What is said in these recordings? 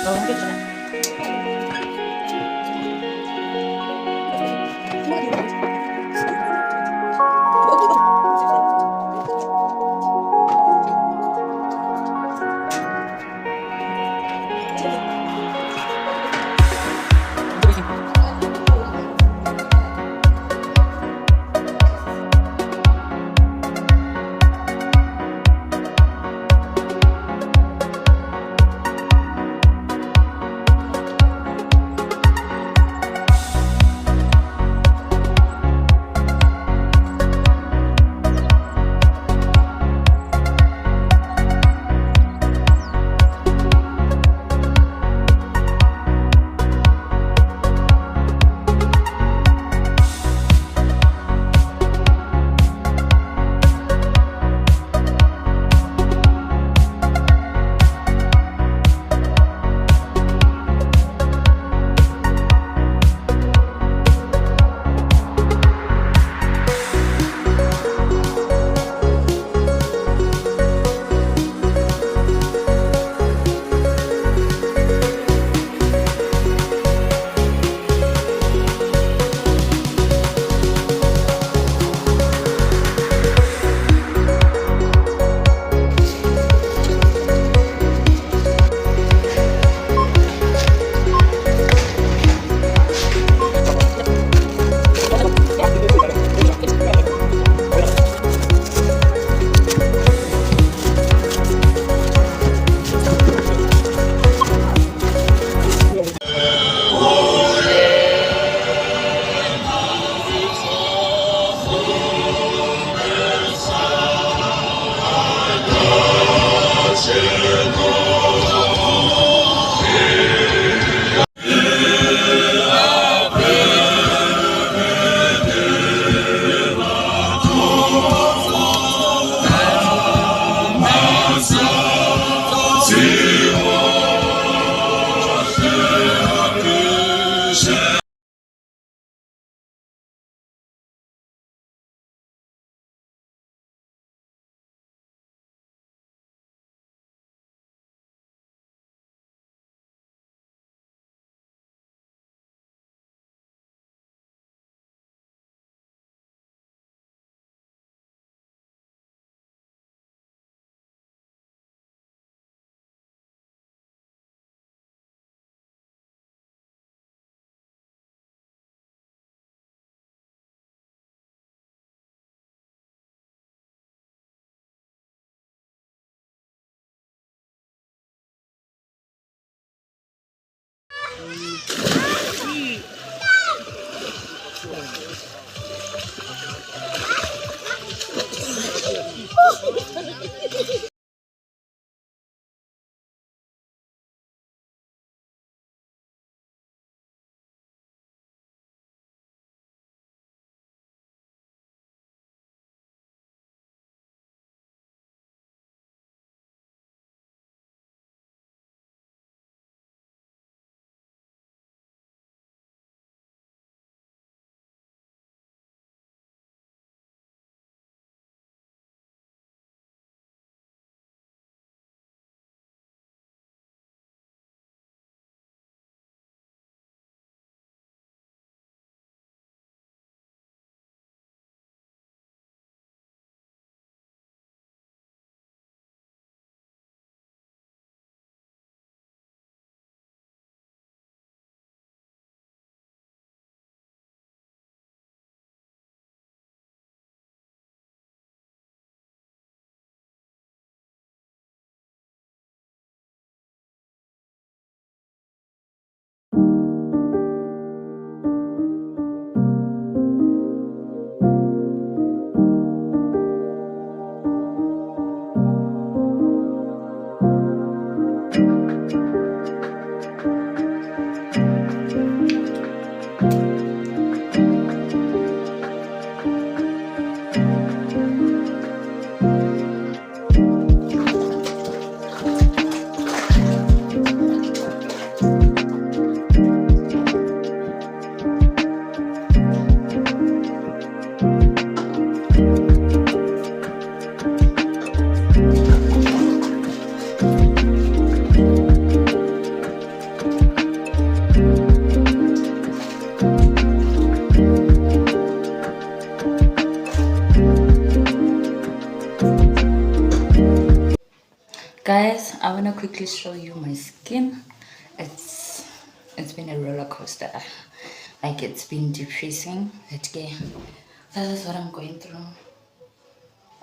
어, 괜찮아. want to quickly show you my skin. It's been a roller coaster. Like it's been depressing. That is what I'm going through.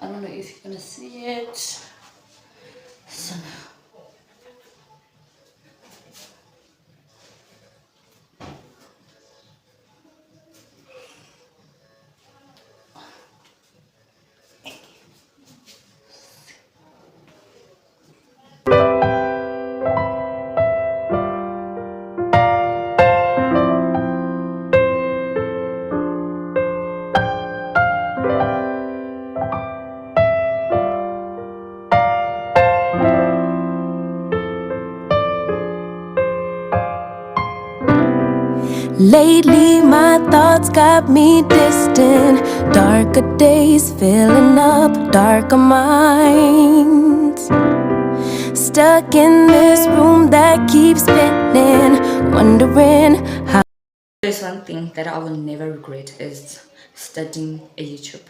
I don't know if you're gonna see it. So, lately my thoughts got me distant. Darker days filling up darker minds. Stuck in this room that keeps spinning, wondering how. there's one thing that I will never regret is studying a YouTube.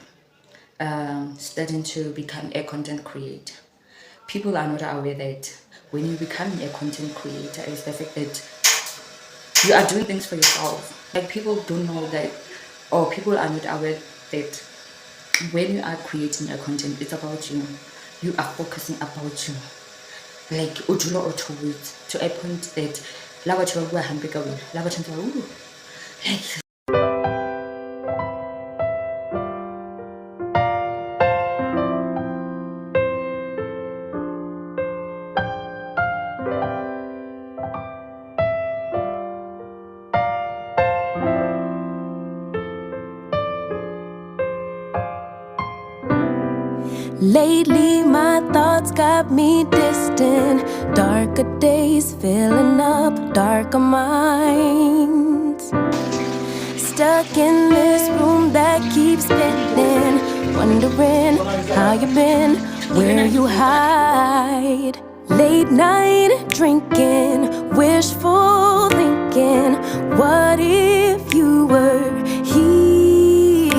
Studying to become a content creator. People are not aware that when you become a content creator, it's the fact that you are doing things for yourself. Like people don't know that, or people are not aware that when you are creating a content, it's about you. You are focusing about you. Like ujula auto to a point that lava chwa hampe ka wena, lava chwa like Lately my thoughts got me distant. Darker days filling up darker minds. Stuck in this room that keeps spinning, wondering how you been, where you hide. Late night drinking, wishful thinking, what if you were here?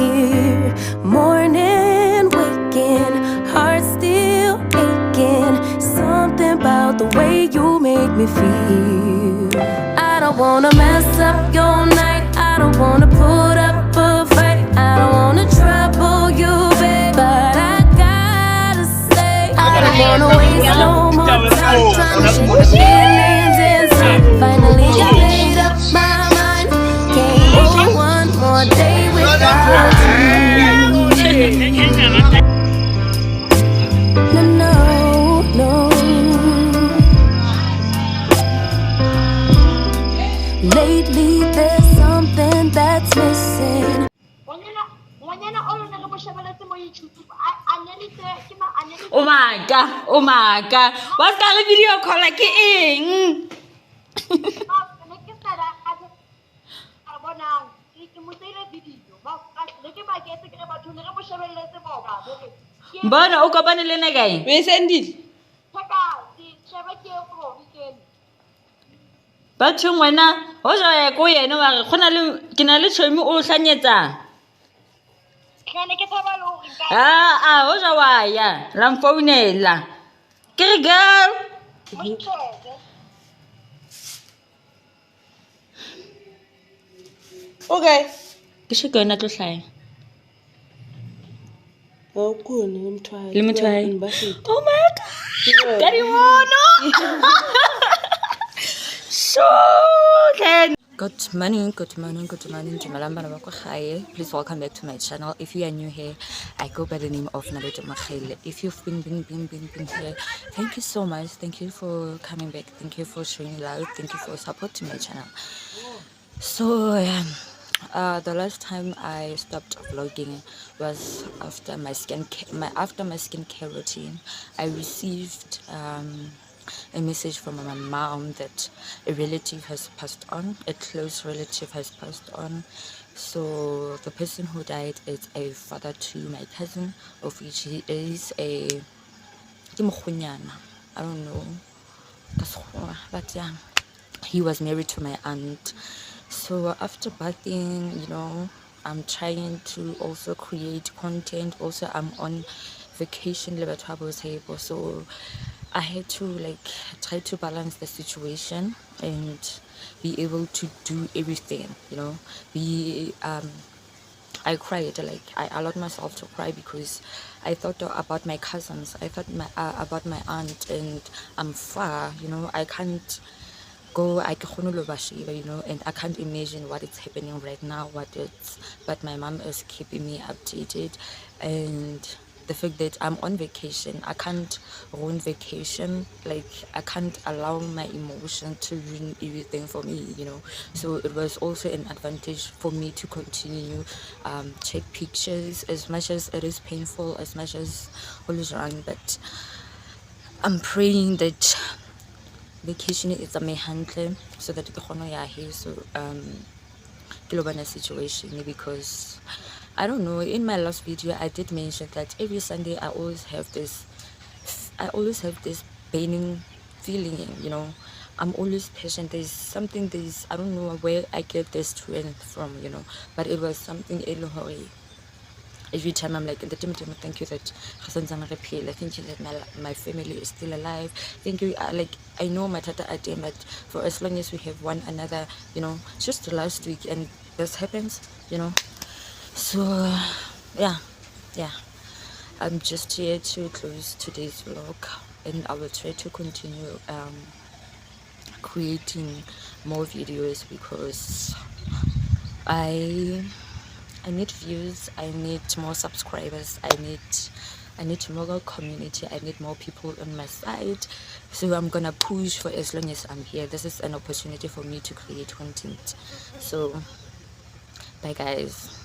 Morning waking, heart still aching. Something about the way you make me feel. I don't wanna mess up your night, I don't wanna put up a fight, I don't wanna trouble you, babe, but I gotta say, I don't wanna waste no more time trying to shake the feelings inside. Finally I made up my mind, can't go one more day without you. No, no, no. Lately there's something that's missing. oh my god, what's that video called like eng? Bona o kopane le nna kae? We sendile. Batho ngwana ho ja ya go yena wa re gona le ke na le tšhomi o hlanyetsa. Ho ja wa ya la mfounela. Ke re girl. Okay. Ke se ka nna tlo hlaya. Oh my god. Daddy no. So can good morning, please welcome back to my channel. If you are new here, I go by the name of Naledi Makhele. If you've been here, thank you so much. Thank you for coming back. Thank you for showing love. Thank you for supporting my channel. So the last time I stopped vlogging was after my skincare routine. I received a message from my mom that a relative has passed on, a close relative has passed on. So the person who died is a father to my cousin, of which he is a I don't know, but yeah, he was married to my aunt. So after bathing, I'm trying to also create content. Also, I'm on vacation, so I had to like try to balance the situation and be able to do everything, you know. Be I cried, like I allowed myself to cry because I thought about my cousins. I thought about my aunt, and I'm far, you know. I can't go, I kgone lo ba sheba, you know, and I can't imagine what is happening right now, but my mom is keeping me updated. And the fact that I'm on vacation, I can't ruin vacation, like I can't allow my emotion to ruin everything for me, you know. So it was also an advantage for me to continue take pictures, as much as it is painful, as much as all is wrong. But I'm praying that vacation is a hantle so that ke kgone ya he, so ke lo bana situation, because I don't know, in my last video I did mention that every Sunday I always have this burning feeling, you know. I'm always patient. There's I don't know where I get this strength from, you know, but it was something every time I'm like, thank you that thank you that my family is still alive. Thank you, like I know my tata Adem, but for as long as we have one another, you know. Just last week and this happens, you know. So yeah, I'm just here to close today's vlog, and I will try to continue creating more videos, because I need views, I need more subscribers, I need more community, I need more people on my side. So I'm gonna push for as long as I'm here. This is an opportunity for me to create content. So bye guys.